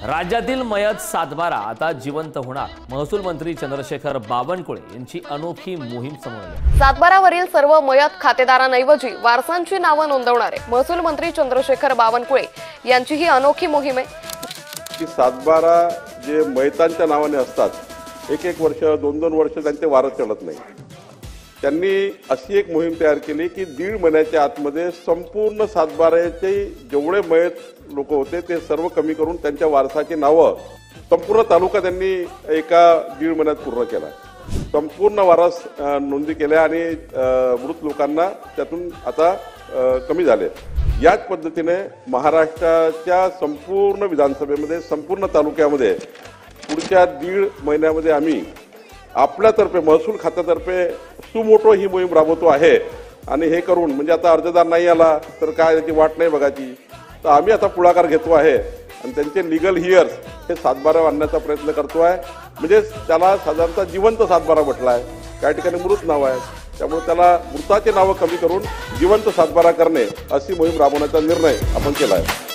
राज्यातील मयत सातबारा आता जिवंत होणार। महसूल मंत्री चंद्रशेखर बावनकुळे यांची अनोखी मोहीम समोर आली। सातबारावरील सर्व मयत खातेदारांऐवजी वारसांची नावे नोंदवणारे महसूल मंत्री चंद्रशेखर बावनकुळे यांची ही अनोखी मोहीम आहे की सातबारा जे मयतांच्या नावाने असतात, एक वर्ष 2-2 वर्ष त्यांचे वारस चढत नाही। त्यांनी अशी एक मोहीम तयार केली की 1.5 महिन्याच्या आतमध्ये संपूर्ण सातबाराचे जेवढे मयत लोक होते ते सर्व कमी करून त्यांच्या वारसाची नावं संपूर्ण तालुका त्यांनी एका 1.5 महिन्यात पूर्ण केला। संपूर्ण वारस नोंदी केल्या आणि मृत लोकांना त्यातून आता कमी झाले। याच पद्धतीने महाराष्ट्राच्या संपूर्ण विधानसभेमध्ये संपूर्ण तालुक्यामध्ये पुढच्या 1.5 महिन्यामध्ये आम्ही आपल्यातर्फे महसूल खात्यातर्फे सुमोटो ही मोहीम राबवतो आहे। आणि हे करून म्हणजे आता अर्जदार नाही आला तर काय त्याची वाट नाही बघायची, तर आम्ही आता पुढाकार घेतो आहे आणि त्यांचे लीगल हिअर्स हे सातबारा आणण्याचा प्रयत्न करतो आहे। म्हणजे त्याला साधारणतः जिवंत सातबारा म्हटला आहे, काही ठिकाणी मृत नाव आहे, त्यामुळे त्याला मृताचे नावं कमी करून जिवंत सातबारा करणे अशी मोहीम राबवण्याचा निर्णय आपण केला आहे।